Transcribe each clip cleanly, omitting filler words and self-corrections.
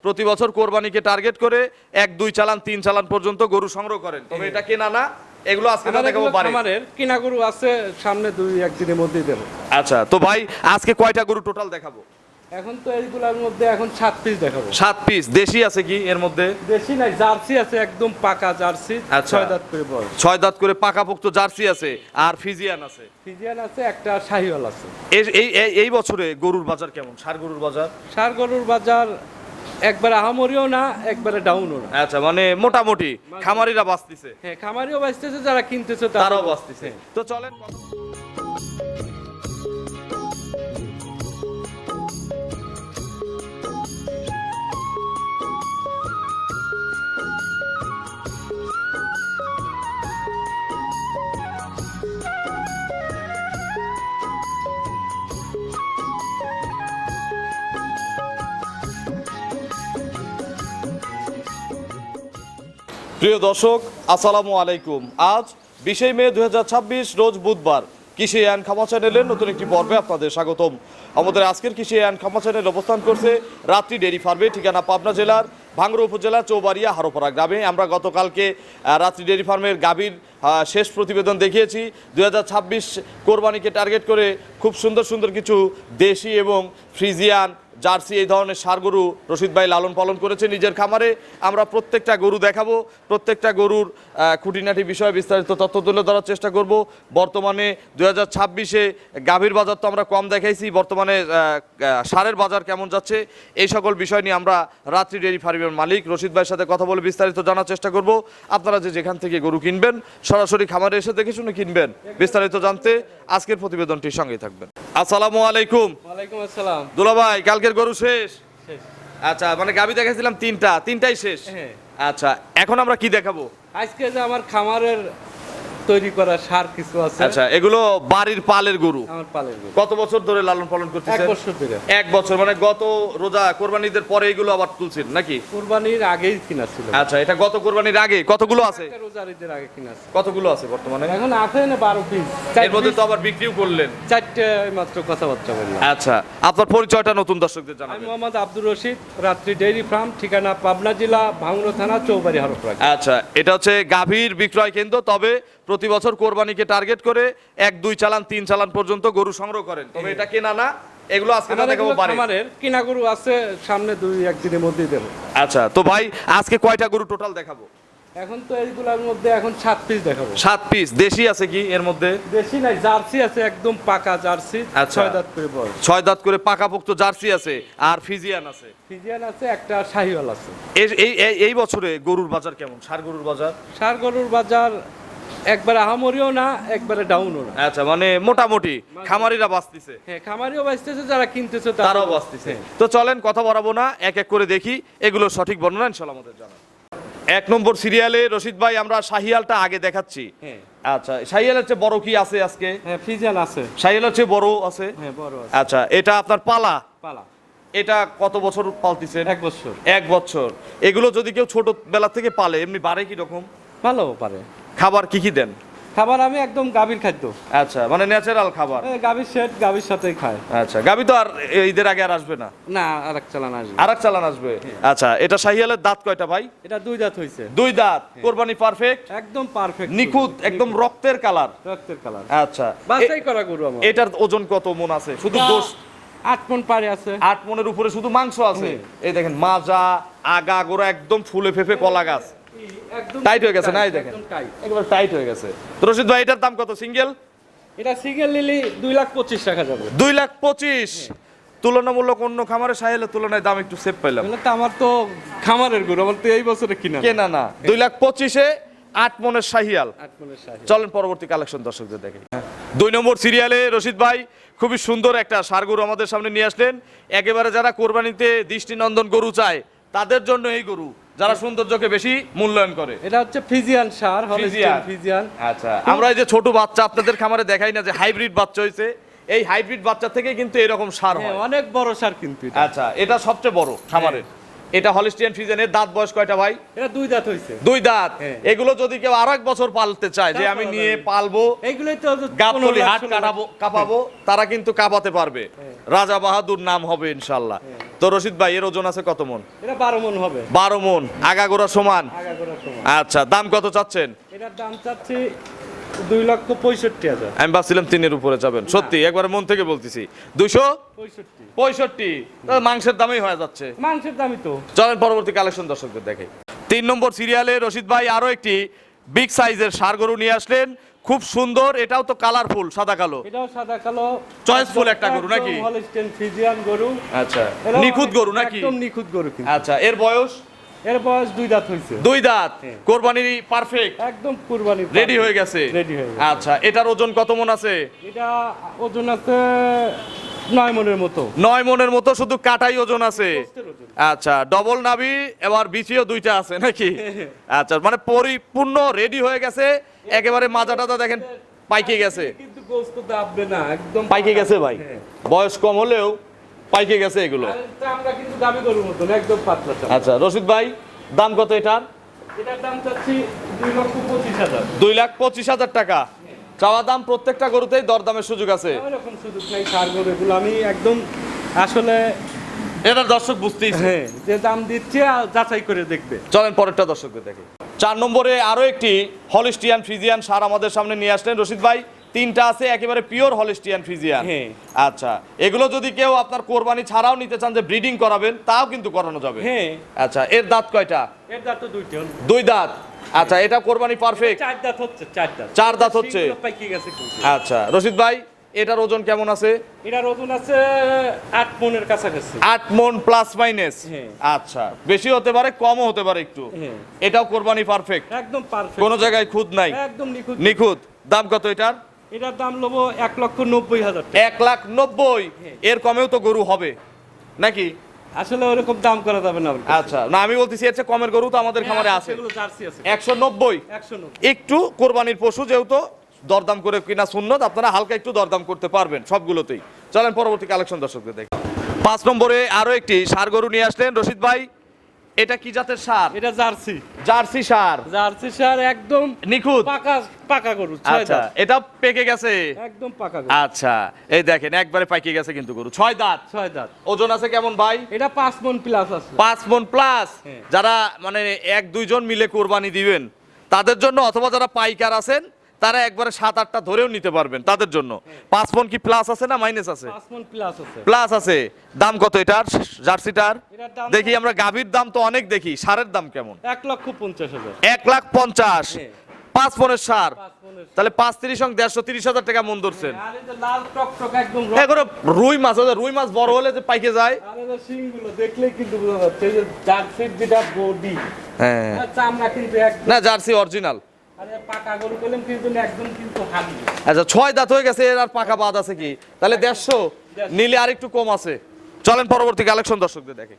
প্রতি বছর কোরবানিকে টার্গেট করে 1-2 চালান 3 চালান পর্যন্ত গরু সংগ্রহ করেন, তবে এটা কেনা না, এগুলো আজকে দেখাবো বাড়ি আমাদের কিনা গরু আছে, সামনে 2-1 দিনের মধ্যেই দেব। আচ্ছা, তো ভাই আজকে কয়টা গরু টোটাল দেখাবো? এখন তো এইগুলোর মধ্যে এখন 7 পিস দেখাবো। 7 পিস। দেশি আছে কি এর মধ্যে? দেশি নাই, জার্সি আছে, একদম পাকা জার্সি। আচ্ছা। 6 দাঁত করে বয়স। 6 দাঁত করে পাকাপোক্ত জার্সি আছে, আর ফিজিয়ান আছে। ফিজিয়ান আছে, একটা শাহিওয়াল আছে। এই বছরে গরুর বাজার কেমন? ষাঁড় গরুর বাজার? ষাঁড় গরুর বাজার একবারে আহামরিও না, একবারে ডাউনও না। আচ্ছা, মানে মোটামুটি খামারিরা বাঁচতেছে। হ্যাঁ, খামারিও বাঁচতেছে, যারা কিনতেছে তারাও বাঁচতেছে। তো চলেন প্রিয় দর্শক, আসসালামু আলাইকুম। আজ 20 মে 2026 রোজ বুধবার। কৃষি অ্যান্ড খামা চ্যানেলের নতুন একটি পর্বে আপনাদের স্বাগতম। আমাদের আজকের কৃষি অ্যান্ড খামা চ্যানেল অবস্থান করছে রাত্রি ডেইরি ফার্মে, ঠিকানা পাবনা জেলার ভাঙ্গুড়া উপজেলা চৌবাড়িয়া হারোপাড়া গ্রামে। আমরা গতকালকে রাত্রি ডেইরি ফার্মের গাভীর শেষ প্রতিবেদন দেখিয়েছি। 2026 কোরবানিকে টার্গেট করে খুব সুন্দর সুন্দর কিছু দেশি এবং ফ্রিজিয়ান, জার্সি এই ধরনের ষাঁড় গরু রশিদ ভাই লালন পালন করেছে নিজের খামারে। আমরা প্রত্যেকটা গরু দেখাবো, প্রত্যেকটা গরুর খুঁটিনাটি বিষয়ে বিস্তারিত তথ্য তুলে ধরার চেষ্টা করব। বর্তমানে 2026-এ গাভীর বাজার তো আমরা কম দেখাইছি, বর্তমানে ষাঁড়ের বাজার কেমন যাচ্ছে এই সকল বিষয় নিয়ে আমরা রাত্রি ডেইরি ফার্মের মালিক রশিদ ভাইয়ের সাথে কথা বলে বিস্তারিত জানার চেষ্টা করব। আপনারা যেখান থেকে গরু কিনবেন সরাসরি খামারে এসে দেখে শুনে কিনবেন। বিস্তারিত জানতে আজকের প্রতিবেদনটির সঙ্গেই থাকবেন। আসসালামু আলাইকুম। ওয়ালাইকুম আসসালাম। দুলা ভাই, কালকের গরু শেষ? আচ্ছা, মানে গাভী দেখাইছিলাম তিনটাই শেষ। হ্যাঁ। আচ্ছা, এখন আমরা কি দেখাবো? আজকে যে আমার খামারের তৈরি করা সার কিছু আছে। আচ্ছা, এগুলো বাড়ির পালের গরু? আমার পালের গরু। কত বছর ধরে লালন পালন করতেছেন? 1 বছর ধরে। 1 বছর, মানে গত রোজা কোরবানিদের পরে এগুলো আবার তুলছেন নাকি? কুরবানির আগেই কিনা ছিল। আচ্ছা, এটা গত কোরবানির আগে কতগুলো আছে? একটা রোজার ঈদের আগে কিনা আছে। কতগুলো আছে বর্তমানে? এখন আছে না 12 পিস। এর মধ্যে তো আবার বিক্রিও করলেন। 4টে মাত্র কথাবার্তা বললাম। আচ্ছা, আপনার পরিচয়টা নতুন দর্শকদের আমি জানাবেন। মোহাম্মদ আব্দুর রশিদ, রাত্রি ডেইরি ফার্ম, ঠিকানা পাবনা জেলা ভাঙ্গুড়া থানা চৌবাড়ি হারোপাড়া। আচ্ছা, এটা হচ্ছে গাভীর বিক্রয় কেন্দ্র, তবে প্রতি বছর কোরবানিকে টার্গেট করে 1-2 চালান 3 চালান পর্যন্ত গরু সংগ্রহ করেন, তবে এটা কেনা না, এগুলো আজকে দেখাবো বাড়ি। আমাদের কিনা গরু আছে, সামনে 2-1 দিনের মধ্যেই দেব। আচ্ছা, তো ভাই আজকে কয়টা গরু টোটাল দেখাবো? এখন তো এইগুলোর মধ্যে এখন 7 পিস দেখাবো। 7 পিস। দেশি আছে কি এর মধ্যে? দেশি নাই, জার্সি আছে, একদম পাকা জার্সি। আচ্ছা। 6 দাঁত করে বয়স। 6 দাঁত করে পাকাপোক্ত জার্সি আছে, আর ফিজিয়ান আছে। ফিজিয়ান আছে, একটা শাহিওয়াল আছে। এই বছরে গরুর বাজার কেমন? ষাঁড় গরুর বাজার? ষাঁড় গরুর বাজার একবারে আহামরিও না, একবারে ডাউনও না। আচ্ছা, মানে মোটামুটি খামারিরা বাঁচতেছে। হ্যাঁ, খামারিও বাঁচতেছে, যারা কিনতেছে তারাও বাঁচতেছে। তো চলেন কথা বাড়াবো না, এক এক করে দেখি এগুলো সঠিক বর্ণনা ইনশাআল্লাহ আমাদের জানান। 1 নম্বর সিরিয়ালে রশিদ ভাই আমরা শাহিয়ালটা আগে দেখাচ্ছি। হ্যাঁ। আচ্ছা, শাহিয়ালের চেয়ে বড় কি আছে আজকে? হ্যাঁ, ফিজিয়ান আছে। শাহিয়ালের চেয়ে বড় আছে? হ্যাঁ, বড় আছে। আচ্ছা, এটা আপনার পালা? পালা। এটা কত বছর পালতেছেন? 1 বছর। 1 বছর। এগুলো যদি কেউ ছোট বেলা থেকে পালে, এমনি বাড়ে কি রকম? ভালো পারে। খাবার কি কি দেন? খাবার আমি একদম গাভীর খাদ্য। আচ্ছা, মানে ন্যাচারাল খাবার। গাভীর সেট, গাভীর সাথেই খায়। আচ্ছা, গাভী তো আর ঈদের আগে আর আসবে না? না, আরেক চালান আসবে। আরেক চালান আসবে। আচ্ছা, এটা শাহিয়ালের দাঁত কয়টা ভাই? এটা 2 দাঁত হইছে। 2 দাঁত। কোরবানি পারফেক্ট? একদম পারফেক্ট, নিখুঁত, একদম রক্তের কালার। রক্তের কালার। আচ্ছা, বাছাই করা গরু আমার। এটার ওজন কত মন আছে? শুধু গোশ 8 মণ পারে আছে। 8 মনের উপরে শুধু মাংস আছে। এই দেখেন মাজা, আগা গোড়া একদম ফুলে ফেপে কলা গাছ। একদম টাইট হয়ে গেছে না? এই দেখেন একদম টাইট। একবার টাইট হয়ে গেছে। তো রশিদ ভাই, এটার দাম কত সিঙ্গেল? এটা সিঙ্গেল নিলি 2,25,000 টাকা যাবে। 2,25,000। তুলনামূলক অন্য খামারের সাহেলের তুলনায় দাম একটু সেভ পাইলাম। বলে তো আমার তো খামারের গরু, আমার তো এই বছরে কিনা কেনা না। 2,25,000-এ 8 মনের শাহিয়াল। 8 মণের শাহী। চলেন পরবর্তী কালেকশন দর্শকদের দেখি। 2 নম্বর সিরিয়ালে রশিদ ভাই খুবই সুন্দর একটা ষাঁড় গরু আমাদের সামনে নিয়ে আসলেন। একেবারে যারা কোরবানিতে দৃষ্টিনন্দন গরু চায় তাদের জন্য এই গরু, যারা সৌন্দর্যকে বেশি মূল্যায়ন করে। এটা হচ্ছে ফিজিয়ান ষাঁড়, হলস্টাইন ফিজিয়ান। আচ্ছা, আমরা এই যে ছোট বাচ্চা আপনাদের খামারে দেখাই না যে হাইব্রিড বাচ্চা হইছে, এই হাইব্রিড বাচ্চা থেকে কিন্তু এরকম ষাঁড় হয়। অনেক বড় ষাঁড় কিন্তু এটা। আচ্ছা, এটা সবচেয়ে বড় খামারের। এটা হলিস্টিয়ান ফ্রিজিয়ানের দাঁত বয়স কয়টা ভাই? এটা 2 দাঁত হইছে। 2 দাঁত। হ্যাঁ। এগুলো যদি কেউ আর এক বছর পালতে চায় যে আমি নিয়ে পালবো, এইগুলোই তো গাবতলি 15 হাট কাটাবো, কাপাবো, তারা কিন্তু কাপাতে পারবে। রাজা বাহাদুর নাম হবে ইনশাআল্লাহ। তো রশিদ ভাই এর ওজন আছে কত মন? এটা 12 মন হবে। 12 মন, আগাগোড়া সমান। আগাগোড়া সমান। আচ্ছা, দাম কত চাচ্ছেন? এটার দাম চাচ্ছি 2,65,000। আমি ভাবছিলাম 3-এর উপরে যাবেন। সত্যি একবারে মন থেকে বলতেছি 265। মাংসের দামই হয়ে যাচ্ছে। মাংসের দামই তো। চলেন পরবর্তী কালেকশন দর্শকদের দেখাই। 3 নম্বর সিরিয়ালে রশিদ ভাই আরো একটি বিগ সাইজের ষাঁড় গরু নিয়ে আসলেন, খুব সুন্দর। এটাও তো কালারফুল, সাদা কালো। এটাও সাদা কালো চয়েসফুল একটা গরু নাকি? হলস্টেইন ফ্রিজিয়ান গরু। আচ্ছা, নিখুঁত গরু নাকি? একদম নিখুঁত গরু কিন্তু। আচ্ছা, এর বয়স? এর বয়স 2 দাঁত হইছে। 2 দাঁত। কোরবানি পারফেক্ট, একদম কুরবানি রেডি হয়ে গেছে। রেডি হয়ে গেছে। আচ্ছা, এটার ওজন কত মন আছে? এটা ওজন আছে 9 মনের মতো। 9 মনের মতো, শুধু কাটাই ওজন আছে। গোস্তের ওজন। আচ্ছা, ডবল নাভি, এবার বিচিও 2টা আছে নাকি? আচ্ছা, মানে পরিপূর্ণ রেডি হয়ে গেছে। একেবারে মাজা টাজা দেখেন পাইকে গেছে। কিন্তু গোস্ত দাববে না, একদম পাইকে গেছে ভাই, বয়স কম হলেও পাইকে গেছে এগুলো। আর এটা আমরা কিন্তু দাবি গরুর মতন একদম পাতলা চাল। আচ্ছা রশিদ ভাই, দাম কত এটার? এটার দাম চাচ্ছি 2,25,000। 2,25,000 টাকা চাওয়া দাম। প্রত্যেকটা গরুতেই দরদামের সুযোগ আছে। এরকম সুযোগ নাই ষাঁড় গরু, এগুলো আমি একদম আসলে এটার দর্শক বুঝতেই। হ্যাঁ, যে দাম দিচ্ছে আর যাচাই করে দেখবে। চলেন পরেরটা দর্শকদের দেখে। 4 নম্বরে আরো একটি হলিস্টিয়ান ফ্রিজিয়ান ষাঁড় আমাদের সামনে নিয়ে আসলেন রশিদ ভাই। 3টা আছে একেবারে পিওর হলিস্টিয়ান ফ্রিজিয়ান। হ্যাঁ। আচ্ছা, এগুলো যদি কেউ আপনার কোরবানি ছাড়াও নিতে চান, যে ব্রিডিং করাবেন, তাও কিন্তু করানো যাবে। হ্যাঁ। আচ্ছা, এর দাঁত কয়টা? এর দাঁত তো 2টা। 2 দাঁত। আচ্ছা, এটা কোরবানি পারফেক্ট। 4 দাঁত হচ্ছে, 4 দাঁত। 4 দাঁত হচ্ছে। শিংগুলো পাইকে গেছে কিন্তু। আচ্ছা রশিদ ভাই, এটার ওজন কেমন আছে? এটার ওজন আছে 8 মনের কাছাকাছি। 8 মন প্লাস মাইনাস। হ্যাঁ। আচ্ছা, বেশি হতে পারে, কমও হতে পারে একটু। হ্যাঁ। এটাও কোরবানি পারফেক্ট, একদম পারফেক্ট। কোনো জায়গায় খুদ নাই, একদম নিখুঁত। নিখুঁত। দাম কত এটার? এটার দাম লবো 1,90,000 টাকা। 1,90,000। এর কমেও তো গরু হবে নাকি? আসলে ওরকম দাম করা যাবে না। আচ্ছা, না আমি বলতেছি এর চেয়ে কমের গরু তো আমাদের খামারে আছে। সেগুলো জার্সি আছে। 190। 190। একটু কোরবানির পশু যেহেতু, দরদাম করে কিনা সুন্নত, আপনারা হালকা একটু দরদাম করতে পারবেন সবগুলোতেই। চলেন পরবর্তী কালেকশন দর্শকদের দেখি। 5 নম্বরে আরো একটি ষাঁড় গরু নিয়ে আসলেন রশিদ ভাই। এটা কি জাতের ষাঁড়? এটা জার্সি। জার্সি ষাঁড়। জার্সি ষাঁড়, একদম নিখুঁত। পাকা গরু। 6 আচ্ছা, দাঁত। এটা পেকে গেছে। একদম পাকা গরু। আচ্ছা, এই দেখেন একবারে পাইকে গেছে কিন্তু গরু। 6 দাঁত। 6 দাঁত। ওজন আছে কেমন ভাই? এটা 5 মন প্লাস আছে। 5 মন প্লাস। হ্যাঁ। যারা মানে 1-2 জন মিলে কোরবানি দিবেন তাদের জন্য, অথবা যারা পাইকার আছেন তারা একবারে 7-8টা ধরেও নিতে পারবেন, তাদের জন্য। 5 মন কি প্লাস আছে না মাইনাস আছে? 5 মন প্লাস আছে। প্লাস আছে। দাম কত এটার, জার্সিটার? এটার দাম দেখি আমরা গাভীর দাম তো অনেক দেখি, ষাঁড়ের দাম কেমন? 1,50,000। 1,50,000। হ্যাঁ। 5 মনের ষাঁড়, 5 মনের। তাহলে 5-30 130,000 টাকা মন ধরছেন। আর এই যে লাল টকটক একদম এগুলো রুই মাছ, রুই মাছ বড় হলে যে পাইকে যায়। আর এই যে শিংগুলো দেখলেই কিন্তু বোঝা যাচ্ছে, এই যে জার্সির যেটা বডি, হ্যাঁ, চামড়া কিন্তু একদম। না জার্সি অরিজিনাল। আরে পাকা গরু পেলাম কিন্তু একদম কিন্তু হালি। আচ্ছা, 6 দাঁত হয়ে গেছে, এর আর পাকা বাদ আছে কি? তাহলে 150 নিলে আর একটু কম আছে। চলেন পরবর্তী কালেকশন দর্শকদের দেখে।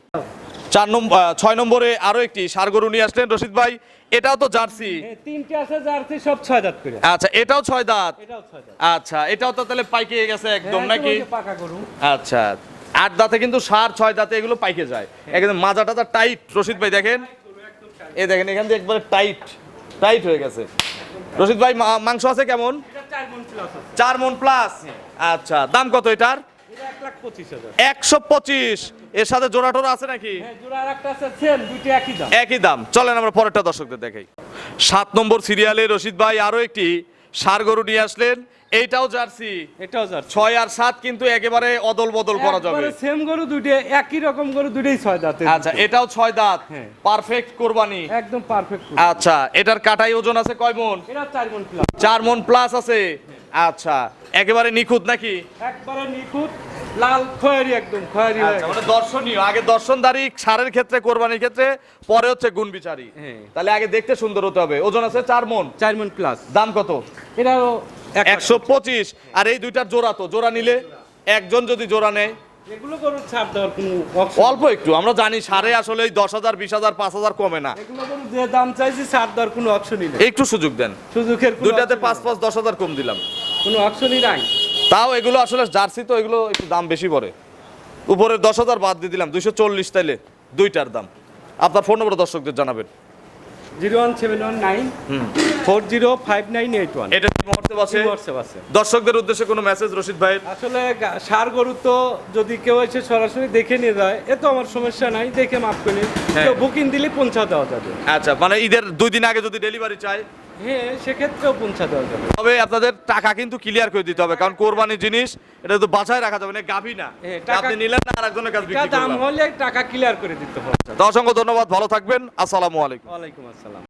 6 নম্বরে আরো একটি ষাঁড় গরু নিয়ে আসলেন রশিদ ভাই। এটাও তো জার্সি। হ্যাঁ, 3টে আছে জার্সি, সব 6 দাঁত করে। আচ্ছা, এটাও 6 দাঁত। এটাও 6 দাঁত। আচ্ছা, এটাও তো তাহলে পাইকে গেছে একদম হ্যাঁ, নাকি? একদম ওই যে পাকা গরু। আচ্ছা, 8 দাঁতে কিন্তু ষাঁড়, 6 দাঁতে এগুলো পাইকে যায় একদম। মাজা টাজা টাইট রশিদ ভাই দেখেন, এই দেখেন এখান থেকে একবারে টাইট টাইট হয়ে গেছে। রশিদ ভাই, মাংস আছে কেমন? এটা 4 মন প্লাস আছে। 4 মন প্লাস। আচ্ছা, দাম কত এটার? এটা 1,25,000। 125। এর সাথে জোড়া টোরা আছে নাকি? হ্যাঁ, জোড়া আরেকটা আছে সেম, দুইটা একই দাম। একই দাম। চলেন আমরা পরেরটা দর্শকদের দেখাই। 7 নম্বর সিরিয়ালে রশিদ ভাই আরো একটি ষাঁড় গরু নিয়ে আসলেন। এইটাও জার্সি। এটাও জার্সি। 6 আর 7 কিন্তু একেবারে অদল বদল করা যাবে। একবারে সেম গরু দুইটা, একই রকম গরু দুইটাই 6 দাঁতের। আচ্ছা, এটাও 6 দাঁত। হ্যাঁ। পারফেক্ট কোরবানি। একদম পারফেক্ট। আচ্ছা, এটার কাটাই ওজন আছে কয় মন? এটা 4 মন প্লাস। 4 মন প্লাস আছে। আচ্ছা, একেবারে নিখুঁত নাকি? একবারে নিখুঁত, লাল খয়েরি, একদম খয়েরি হয়ে আচ্ছা, গেছে। মানে দর্শনীয়। আগে দর্শনদারি ষাঁড়ের ক্ষেত্রে, কোরবানির ক্ষেত্রে, পরে হচ্ছে গুণ বিচারি। হ্যাঁ। তাহলে আগে দেখতে সুন্দর হতে হবে। ওজন আছে 4 মন। 4 মন প্লাস। দাম কত? এটাও 125। আর এই দুইটার জোড়া, তো জোড়া নিলে একজন যদি জোড়া নেয়, এগুলো গরু ছাড় দেওয়ার কোনো অপশন। অল্প একটু, আমরা জানি ষাঁড়ে আসলে 10,000 20,000 5,000 কমে না। এগুলো গরু যে দাম চাইছি ছাড় দেওয়ার কোনো অপশনই নেই। একটু সুযোগ দেন। সুযোগের কোনো দুইটাতে option 5 10,000 কম দিলাম। নেই। কোনো অপশনই নাই। তাও এগুলো আসলে জার্সি, তো এগুলো একটু দাম বেশি পড়ে। উপরে 10,000 বাদ দিয়ে দিলাম, 240 তাইলে দুইটার দাম। আপনার ফোন নম্বর দর্শকদের জানাবেন। 01719 405981। এটা হোয়াটসঅ্যাপ আছে? হোয়াটসঅ্যাপ আছে। দর্শকদের উদ্দেশ্যে কোনো মেসেজ রশিদ ভাই? আসলে ষাঁড় গরু তো যদি কেউ এসে সরাসরি দেখে নিয়ে যায় এ তো আমার সমস্যা নাই, দেখে মাপ করে হ্যাঁ। কেউ বুকিং দিলে পৌঁছা দেওয়া যাবে। আচ্ছা, মানে ঈদের 2 দিন আগে যদি ডেলিভারি চাই? হ্যাঁ, সেক্ষেত্রেও পৌঁছা দেওয়া যাবে। তবে আপনাদের টাকা কিন্তু ক্লিয়ার করে দিতে হবে, কারণ কোরবানির জিনিস এটা তো বাছাই রাখা যাবে না, গাভী না। হ্যাঁ, টাকা- আপনি নিলেন না, আরেকজনের কাছে বিক্রি দাম করলেন। হলে টাকা ক্লিয়ার করে দিতে হবে। তো অসংখ্য ধন্যবাদ, ভালো থাকবেন, আসসালামু আলাইকুম। ওয়ালাইকুম আসসালাম।